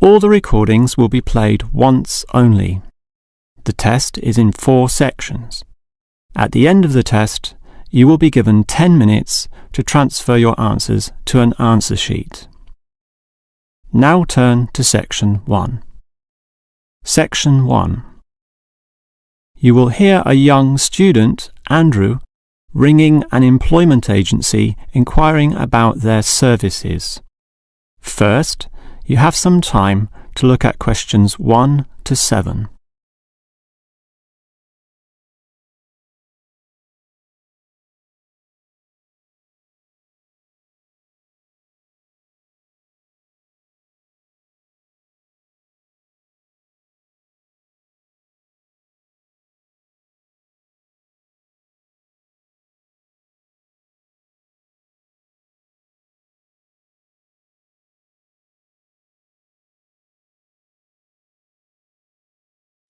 All the recordings will be played once only. The test is in 4 sections. At the end of the test, you will be given 10 minutes to transfer your answers to an answer sheet. Now turn to Section 1. Section 1. You will hear a young student, Andrew, ringing an employment agency inquiring about their services. First, you have some time to look at questions 1 to 7.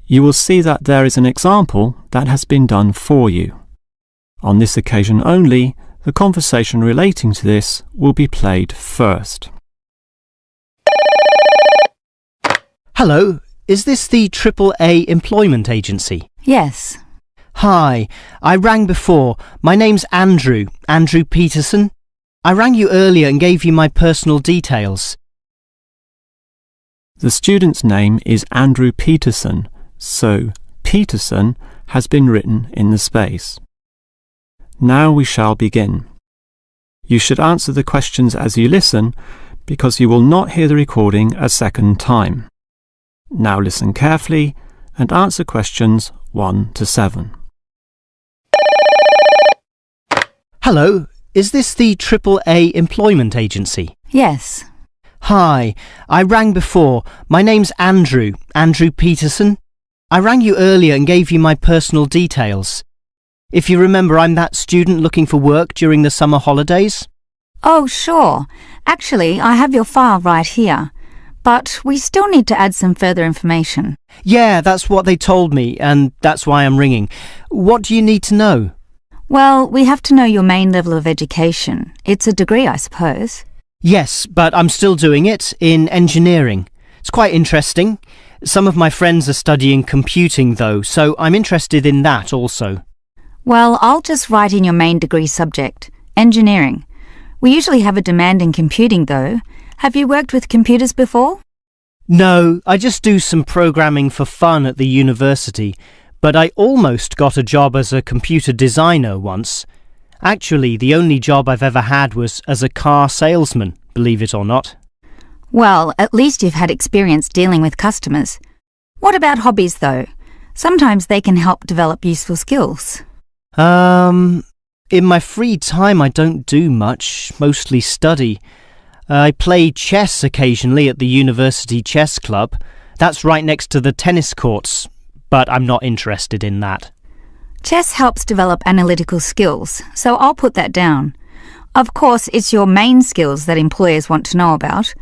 You will see that there is an example that has been done for you. On this occasion only, the conversation relating to this will be played first. Hello, is this the AAA employment agency? Yes. Hi, I rang before. My name's Andrew Peterson. I rang you earlier and gave you my personal details. The student's name is Andrew Peterson, so Peterson has been written in the space. Now we shall begin. You should answer the questions as you listen, because you will not hear the recording a second time. Now listen carefully and answer questions 1 to 7. Hello, is this the AAA employment agency? Yes. Hi, I rang before. My name's Andrew Peterson. I rang you earlier and gave you my personal details. If you remember, I'm that student looking for work during the summer holidays. Oh, sure. Actually, I have your file right here. But we still need to add some further information. Yeah, that's what they told me, and that's why I'm ringing. What do you need to know? Well, we have to know your main level of education. It's a degree, I suppose. Yes, but I'm still doing it in engineering. It's quite interesting. Some of my friends are studying computing, though, so I'm interested in that also. Well, I'll just write in your main degree subject, engineering. We usually have a demand in computing, though. Have you worked with computers before? No, I just do some programming for fun at the university, but I almost got a job as a computer designer once. Actually, the only job I've ever had was as a car salesman, believe it or not. Well, at least you've had experience dealing with customers. What about hobbies, though? Sometimes they can help develop useful skills. In my free time I don't do much, mostly study. I play chess occasionally at the university chess club. That's right next to the tennis courts, but I'm not interested in that. Chess helps develop analytical skills, so I'll put that down. Of course, it's your main skills that employers want to know about.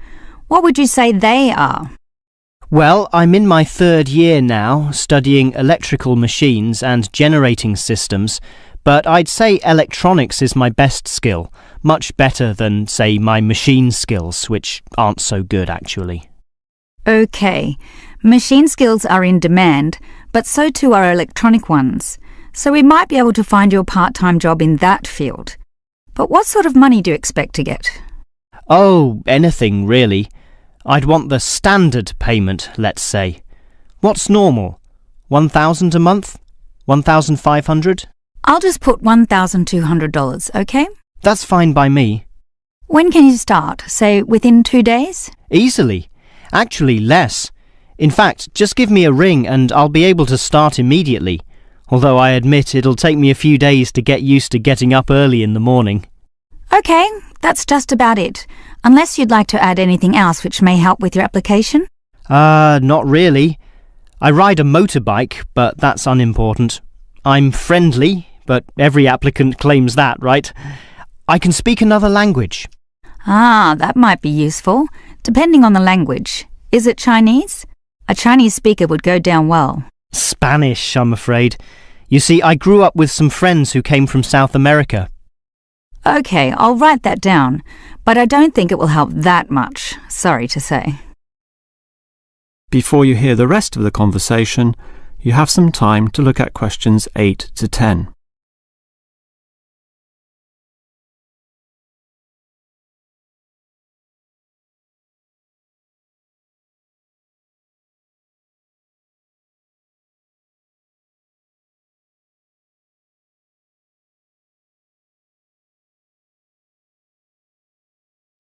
What would you say they are? Well, I'm in my 3rd year now, studying electrical machines and generating systems, but I'd say electronics is my best skill, much better than, say, my machine skills, which aren't so good actually. Okay, machine skills are in demand, but so too are electronic ones, so we might be able to find you a part-time job in that field. But what sort of money do you expect to get? Oh, anything really. I'd want the standard payment, let's say. What's normal? 1,000 a month? 1,500? I'll just put $1,200, okay? That's fine by me. When can you start? Say, within 2 days? Easily. Actually, less. In fact, just give me a ring and I'll be able to start immediately. Although I admit it'll take me a few days to get used to getting up early in the morning. Okay, that's just about it. Unless you'd like to add anything else which may help with your application? Not really. I ride a motorbike, but that's unimportant. I'm friendly, but every applicant claims that, right? I can speak another language. Ah, that might be useful, depending on the language. Is it Chinese? A Chinese speaker would go down well. Spanish, I'm afraid. You see, I grew up with some friends who came from South America. Okay, I'll write that down, but I don't think it will help that much, sorry to say. Before you hear the rest of the conversation, you have some time to look at questions 8 to 10.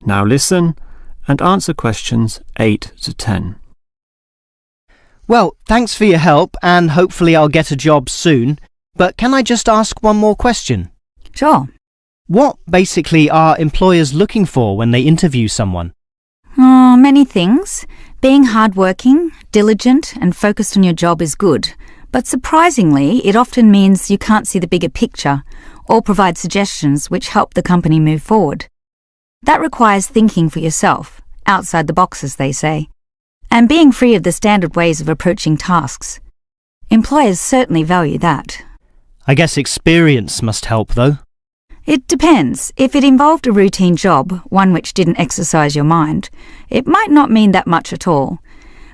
Now listen and answer questions 8 to 10. Well, thanks for your help and hopefully I'll get a job soon. But can I just ask one more question? Sure. What basically are employers looking for when they interview someone? Many things. Being hardworking, diligent and focused on your job is good. But surprisingly, it often means you can't see the bigger picture or provide suggestions which help the company move forward. That requires thinking for yourself, outside the box as they say, and being free of the standard ways of approaching tasks. Employers certainly value that. I guess experience must help though. It depends. If it involved a routine job, one which didn't exercise your mind, it might not mean that much at all.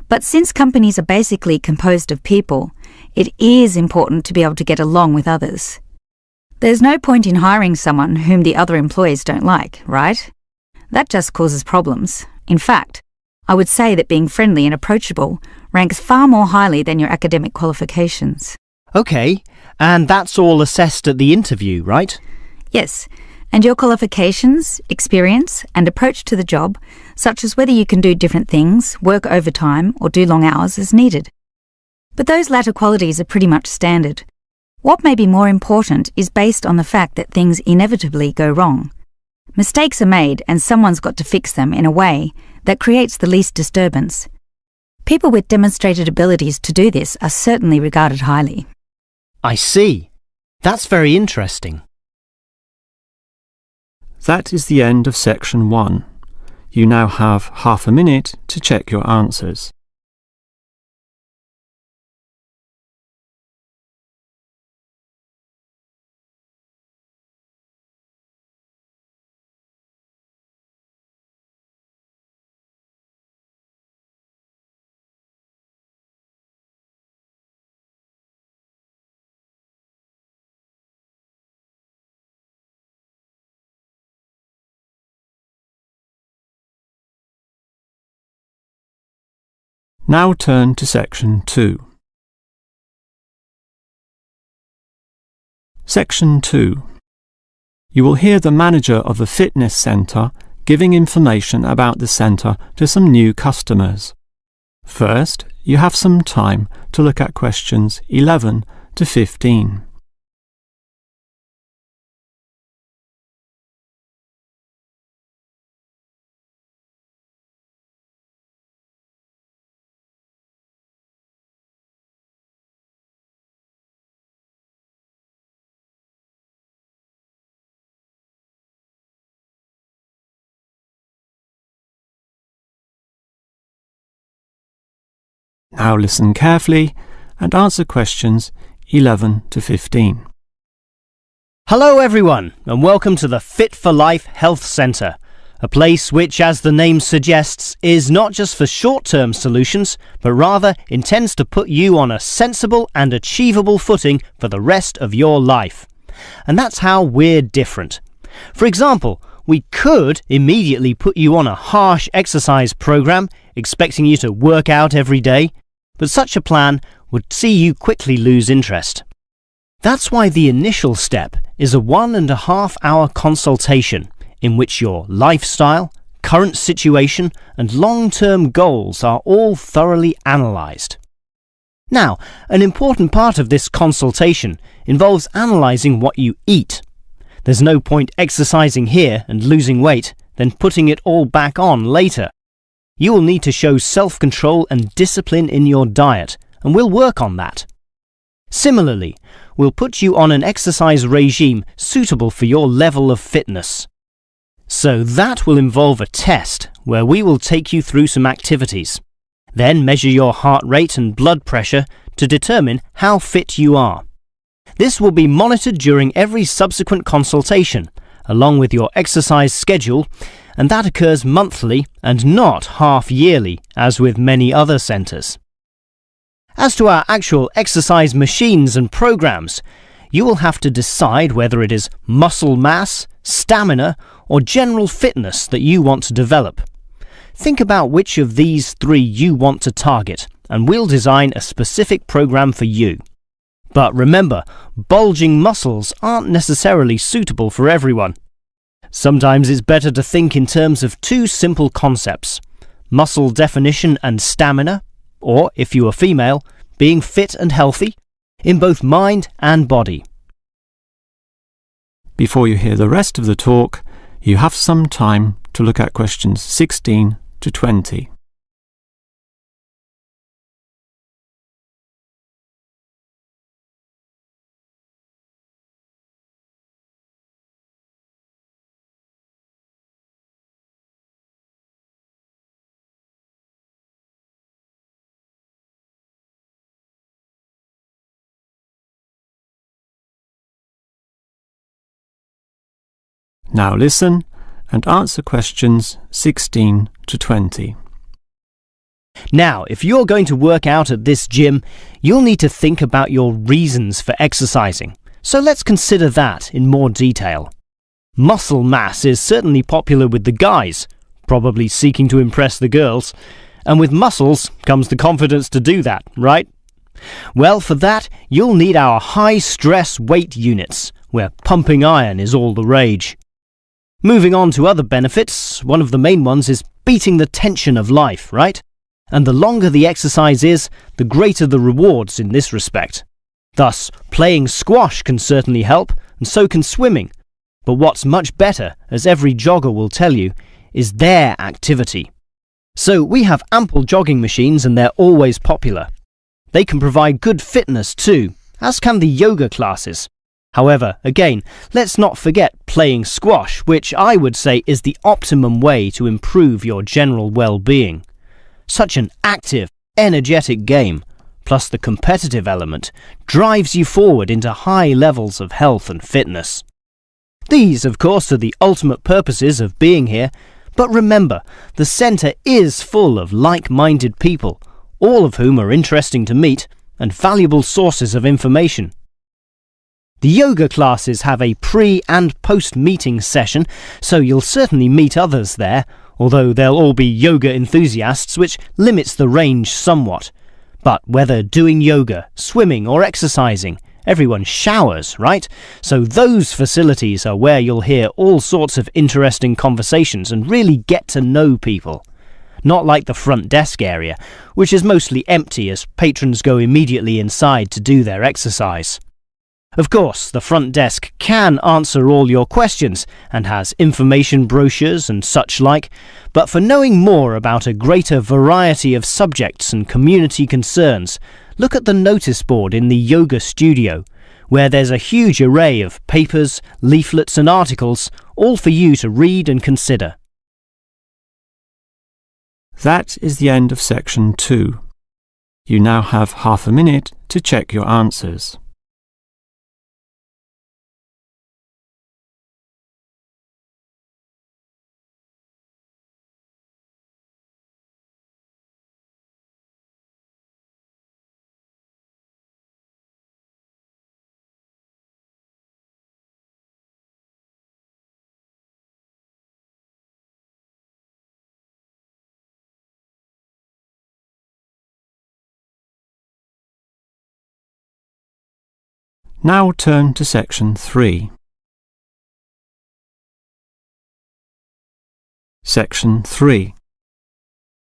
But since companies are basically composed of people, it is important to be able to get along with others. There's no point in hiring someone whom the other employees don't like, right? That just causes problems. In fact, I would say that being friendly and approachable ranks far more highly than your academic qualifications. Okay, and that's all assessed at the interview, right? Yes, and your qualifications, experience and approach to the job, such as whether you can do different things, work overtime or do long hours as needed. But those latter qualities are pretty much standard. What may be more important is based on the fact that things inevitably go wrong. Mistakes are made and someone's got to fix them in a way that creates the least disturbance. People with demonstrated abilities to do this are certainly regarded highly. I see. That's very interesting. That is the end of section 1. You now have half a minute to check your answers. Now turn to section 2. Section 2. You will hear the manager of a fitness centre giving information about the centre to some new customers. First, you have some time to look at questions 11 to 15. Now listen carefully and answer questions 11 to 15. Hello everyone and welcome to the Fit for Life Health Centre, a place which, as the name suggests, is not just for short-term solutions, but rather intends to put you on a sensible and achievable footing for the rest of your life. And that's how we're different. For example, we could immediately put you on a harsh exercise program, expecting you to work out every day, but such a plan would see you quickly lose interest. That's why the initial step is a 1.5 hour consultation in which your lifestyle, current situation and long-term goals are all thoroughly analysed. Now, an important part of this consultation involves analysing what you eat. There's no point exercising here and losing weight, then putting it all back on later. You will need to show self-control and discipline in your diet, and we'll work on that. Similarly, we'll put you on an exercise regime suitable for your level of fitness. So that will involve a test where we will take you through some activities, then measure your heart rate and blood pressure to determine how fit you are. This will be monitored during every subsequent consultation, along with your exercise schedule, and that occurs monthly and not half-yearly, as with many other centres. As to our actual exercise machines and programs, you will have to decide whether it is muscle mass, stamina, or general fitness that you want to develop. Think about which of these three you want to target, and we'll design a specific program for you. But remember, bulging muscles aren't necessarily suitable for everyone. Sometimes it's better to think in terms of two simple concepts: muscle definition and stamina, or, if you are female, being fit and healthy, in both mind and body. Before you hear the rest of the talk, you have some time to look at questions 16 to 20. Now listen and answer questions 16 to 20. Now, if you're going to work out at this gym, you'll need to think about your reasons for exercising. So let's consider that in more detail. Muscle mass is certainly popular with the guys, probably seeking to impress the girls. And with muscles comes the confidence to do that, right? Well, for that, you'll need our high-stress weight units, where pumping iron is all the rage. Moving on to other benefits, one of the main ones is beating the tension of life, right? And the longer the exercise is, the greater the rewards in this respect. Thus, playing squash can certainly help, and so can swimming. But what's much better, as every jogger will tell you, is their activity. So we have ample jogging machines and they're always popular. They can provide good fitness too, as can the yoga classes. However, again, let's not forget playing squash, which I would say is the optimum way to improve your general well-being. Such an active, energetic game, plus the competitive element, drives you forward into high levels of health and fitness. These, of course, are the ultimate purposes of being here, but remember, the centre is full of like-minded people, all of whom are interesting to meet and valuable sources of information. The yoga classes have a pre- and post-meeting session, so you'll certainly meet others there, although they'll all be yoga enthusiasts, which limits the range somewhat. But whether doing yoga, swimming or exercising, everyone showers, right? So those facilities are where you'll hear all sorts of interesting conversations and really get to know people. Not like the front desk area, which is mostly empty as patrons go immediately inside to do their exercise. Of course, the front desk can answer all your questions and has information brochures and such like, but for knowing more about a greater variety of subjects and community concerns, look at the notice board in the yoga studio, where there's a huge array of papers, leaflets and articles, all for you to read and consider. That is the end of section 2. You now have half a minute to check your answers. Now turn to section 3. Section 3.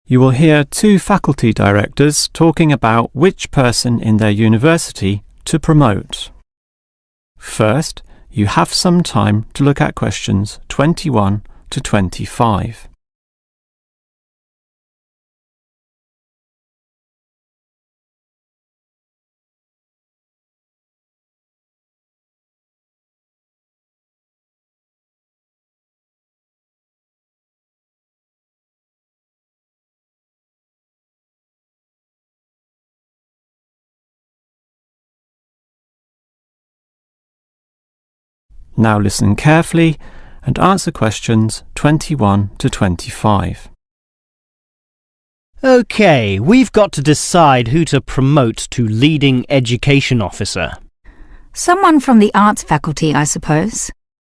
You will hear two faculty directors talking about which person in their university to promote. First, you have some time to look at questions 21 to 25. Now listen carefully and answer questions 21 to 25. OK, we've got to decide who to promote to leading education officer. Someone from the arts faculty, I suppose.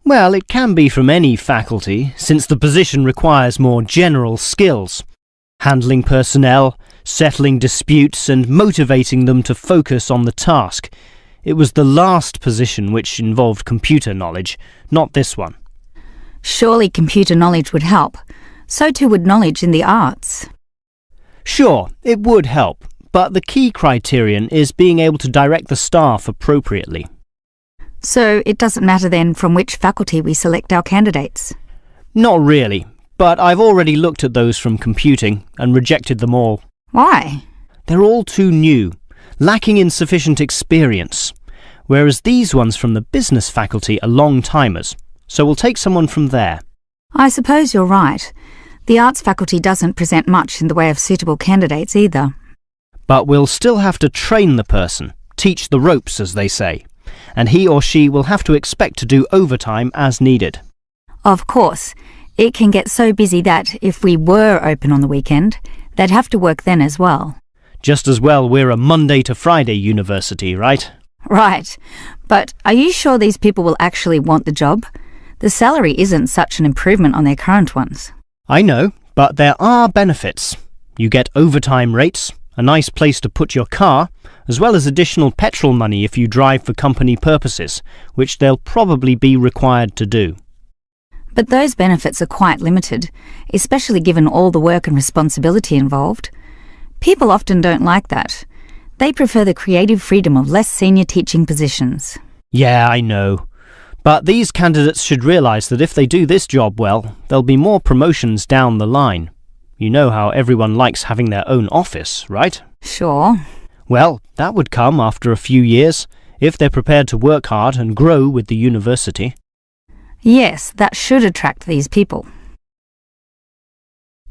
Well, it can be from any faculty, since the position requires more general skills. Handling personnel, settling disputes and motivating them to focus on the task. It was the last position which involved computer knowledge, not this one. Surely computer knowledge would help. So too would knowledge in the arts. Sure, it would help, but the key criterion is being able to direct the staff appropriately. So it doesn't matter then from which faculty we select our candidates? Not really, but I've already looked at those from computing and rejected them all. Why? They're all too new, lacking in sufficient experience, whereas these ones from the business faculty are long-timers, so we'll take someone from there. I suppose you're right. The arts faculty doesn't present much in the way of suitable candidates either. But we'll still have to train the person, teach the ropes, as they say, and he or she will have to expect to do overtime as needed. Of course, it can get so busy that if we were open on the weekend, they'd have to work then as well. Just as well we're a Monday to Friday university, right? Right. But are you sure these people will actually want the job? The salary isn't such an improvement on their current ones. I know, but there are benefits. You get overtime rates, a nice place to put your car, as well as additional petrol money if you drive for company purposes, which they'll probably be required to do. But those benefits are quite limited, especially given all the work and responsibility involved. People often don't like that. They prefer the creative freedom of less senior teaching positions. Yeah, I know. But these candidates should realise that if they do this job well, there'll be more promotions down the line. You know how everyone likes having their own office, right? Sure. Well, that would come after a few years, if they're prepared to work hard and grow with the university. Yes, that should attract these people.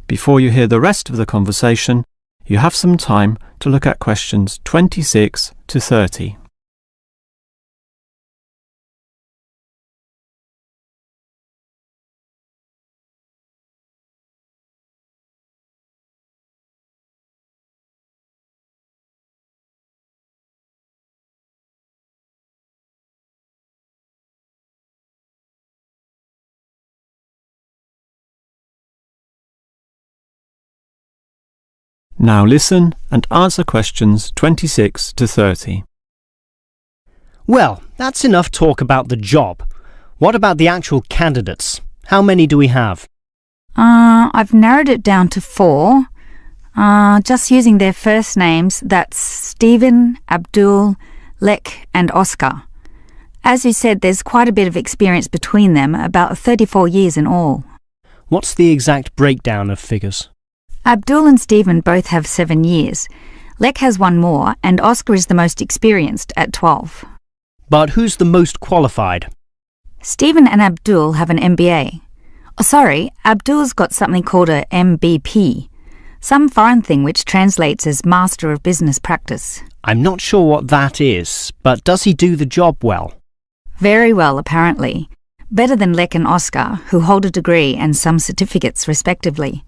Before you hear the rest of the conversation, you have some time to look at questions 26 to 30. Now listen and answer questions 26 to 30. Well, that's enough talk about the job. What about the actual candidates? How many do we have? I've narrowed it down to 4. Just using their first names, that's Stephen, Abdul, Lek and Oscar. As you said, there's quite a bit of experience between them, about 34 years in all. What's the exact breakdown of figures? Abdul and Stephen both have 7 years. Lek has 1 more, and Oscar is the most experienced at 12. But who's the most qualified? Stephen and Abdul have an MBA. Oh, sorry, Abdul's got something called a MBP, some foreign thing which translates as Master of Business Practice. I'm not sure what that is, but does he do the job well? Very well, apparently. Better than Lek and Oscar, who hold a degree and some certificates respectively.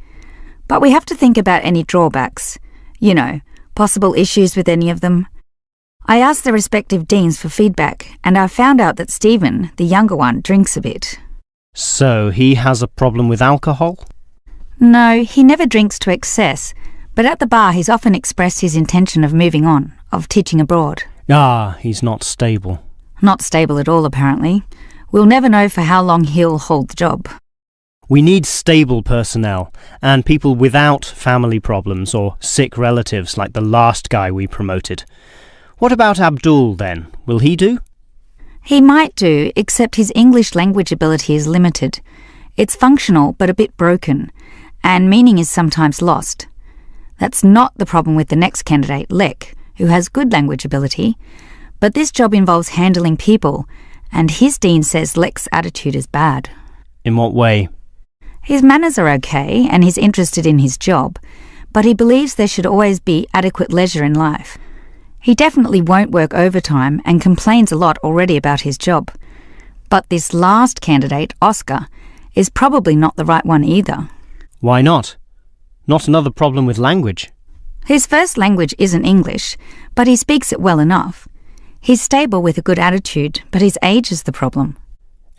But we have to think about any drawbacks. You know, possible issues with any of them. I asked the respective deans for feedback, and I found out that Stephen, the younger one, drinks a bit. So he has a problem with alcohol? No, he never drinks to excess, but at the bar he's often expressed his intention of moving on, of teaching abroad. Ah, he's not stable. Not stable at all, apparently. We'll never know for how long he'll hold the job. We need stable personnel, and people without family problems or sick relatives like the last guy we promoted. What about Abdul then? Will he do? He might do, except his English language ability is limited. It's functional but a bit broken, and meaning is sometimes lost. That's not the problem with the next candidate, Lek, who has good language ability, but this job involves handling people, and his dean says Lek's attitude is bad. In what way? His manners are okay, and he's interested in his job, but he believes there should always be adequate leisure in life. He definitely won't work overtime and complains a lot already about his job. But this last candidate, Oscar, is probably not the right one either. Why not? Not another problem with language. His first language isn't English, but he speaks it well enough. He's stable with a good attitude, but his age is the problem.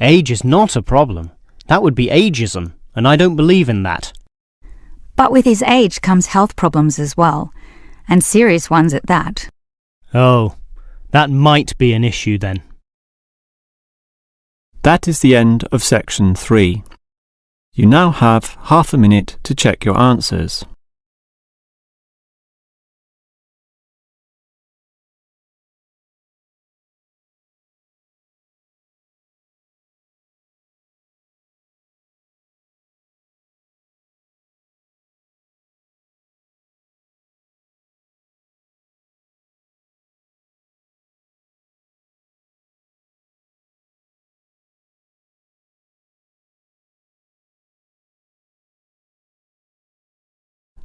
Age is not a problem. That would be ageism, and I don't believe in that. But with his age comes health problems as well, and serious ones at that. Oh, that might be an issue then. That is the end of section 3. You now have half a minute to check your answers.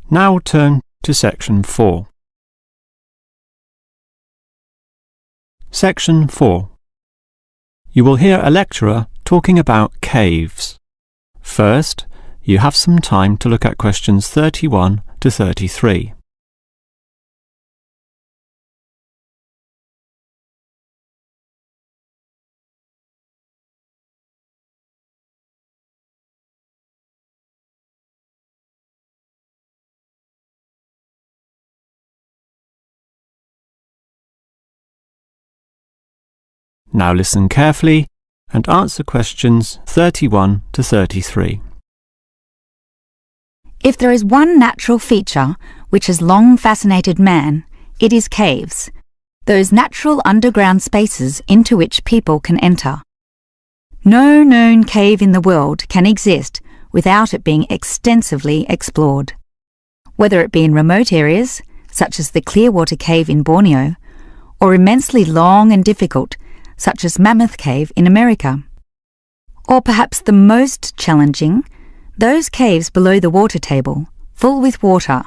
Now turn to section 4. Section 4. You will hear a lecturer talking about caves. First, you have some time to look at questions 31 to 33. Now listen carefully and answer questions 31 to 33. If there is one natural feature which has long fascinated man, it is caves, those natural underground spaces into which people can enter. No known cave in the world can exist without it being extensively explored. Whether it be in remote areas, such as the Clearwater Cave in Borneo, or immensely long and difficult, such as Mammoth Cave in America. Or perhaps the most challenging, those caves below the water table, full with water,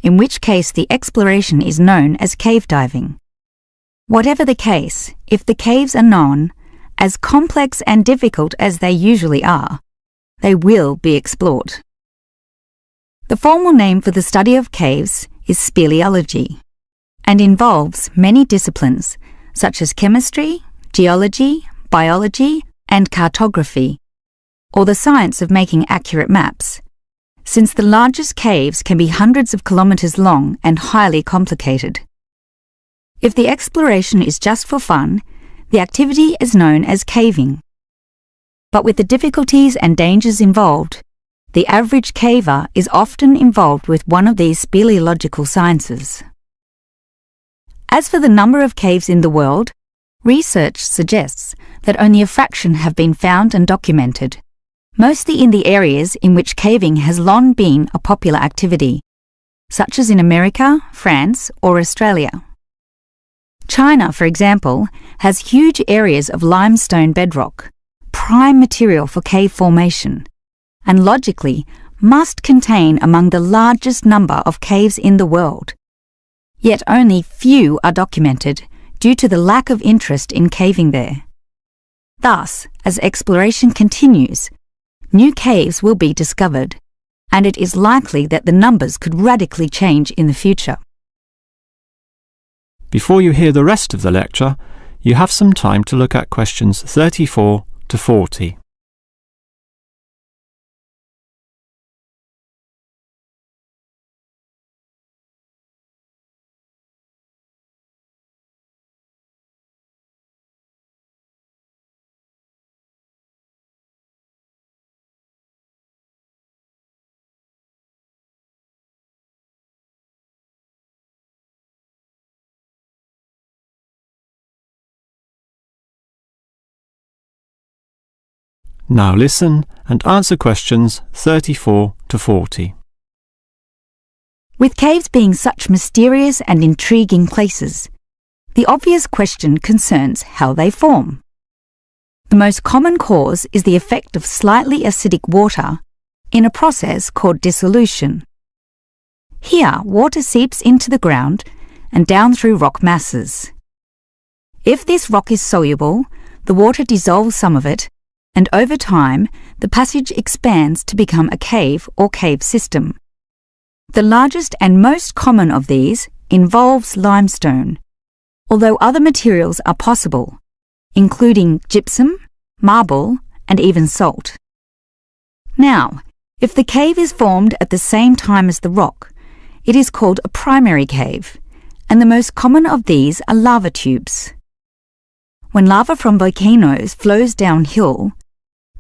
in which case the exploration is known as cave diving. Whatever the case, if the caves are known, as complex and difficult as they usually are, they will be explored. The formal name for the study of caves is speleology, and involves many disciplines such as chemistry, geology, biology, and cartography, or the science of making accurate maps, since the largest caves can be hundreds of kilometres long and highly complicated. If the exploration is just for fun, the activity is known as caving. But with the difficulties and dangers involved, the average caver is often involved with one of these speleological sciences. As for the number of caves in the world, research suggests that only a fraction have been found and documented, mostly in the areas in which caving has long been a popular activity, such as in America, France, or Australia. China, for example, has huge areas of limestone bedrock, prime material for cave formation, and logically must contain among the largest number of caves in the world. Yet only few are documented due to the lack of interest in caving there. Thus, as exploration continues, new caves will be discovered, and it is likely that the numbers could radically change in the future. Before you hear the rest of the lecture, you have some time to look at questions 34 to 40. Now listen and answer questions 34 to 40. With caves being such mysterious and intriguing places, the obvious question concerns how they form. The most common cause is the effect of slightly acidic water in a process called dissolution. Here, water seeps into the ground and down through rock masses. If this rock is soluble, the water dissolves some of it, and over time, the passage expands to become a cave or cave system. The largest and most common of these involves limestone, although other materials are possible, including gypsum, marble, and even salt. Now, if the cave is formed at the same time as the rock, it is called a primary cave, and the most common of these are lava tubes. When lava from volcanoes flows downhill,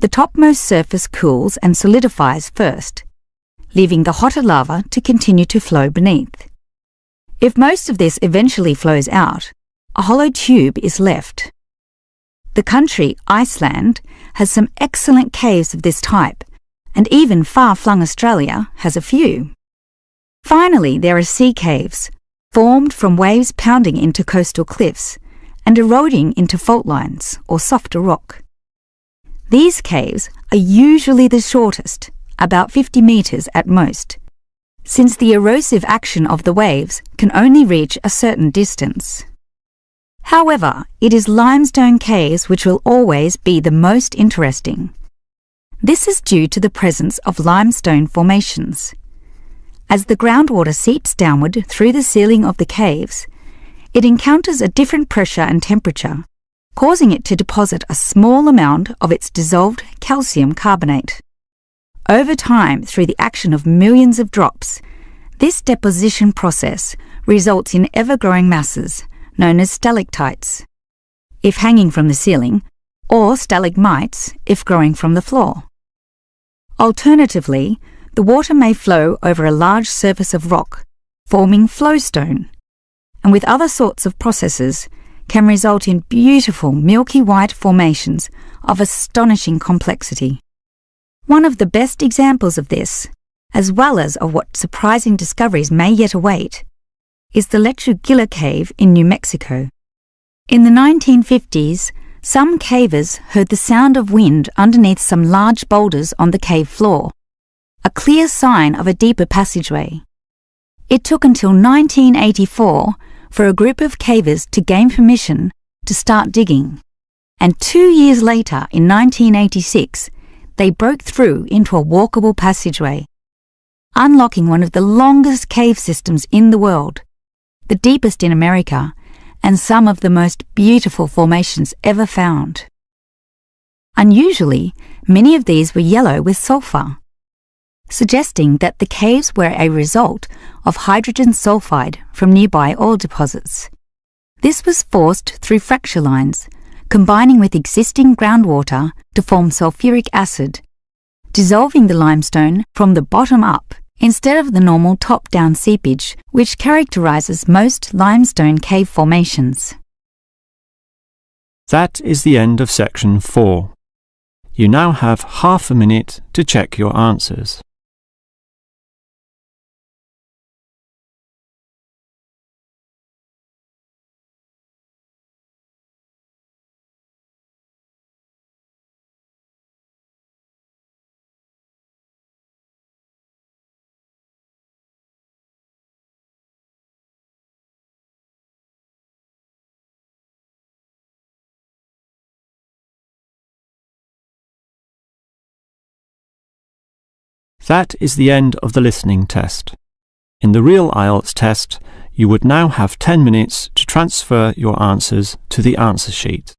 the topmost surface cools and solidifies first, leaving the hotter lava to continue to flow beneath. If most of this eventually flows out, a hollow tube is left. The country, Iceland, has some excellent caves of this type, and even far-flung Australia has a few. Finally, there are sea caves, formed from waves pounding into coastal cliffs and eroding into fault lines or softer rock. These caves are usually the shortest, about 50 metres at most, since the erosive action of the waves can only reach a certain distance. However, it is limestone caves which will always be the most interesting. This is due to the presence of limestone formations. As the groundwater seeps downward through the ceiling of the caves, it encounters a different pressure and temperature, causing it to deposit a small amount of its dissolved calcium carbonate. Over time, through the action of millions of drops, this deposition process results in ever-growing masses, known as stalactites, if hanging from the ceiling, or stalagmites, if growing from the floor. Alternatively, the water may flow over a large surface of rock, forming flowstone, and with other sorts of processes, can result in beautiful milky white formations of astonishing complexity. One of the best examples of this, as well as of what surprising discoveries may yet await, is the Lechu Gila Cave in New Mexico. In the 1950s, some cavers heard the sound of wind underneath some large boulders on the cave floor, a clear sign of a deeper passageway. It took until 1984 for a group of cavers to gain permission to start digging, and 2 years later, in 1986, they broke through into a walkable passageway, unlocking one of the longest cave systems in the world, the deepest in America, and some of the most beautiful formations ever found. Unusually, many of these were yellow with sulfur, suggesting that the caves were a result of hydrogen sulfide from nearby oil deposits. This was forced through fracture lines, combining with existing groundwater to form sulfuric acid, dissolving the limestone from the bottom up instead of the normal top-down seepage which characterizes most limestone cave formations. That is the end of section 4. You now have half a minute to check your answers. That is the end of the listening test. In the real Ielts test, you would now have 10 minutes to transfer your answers to the answer sheet.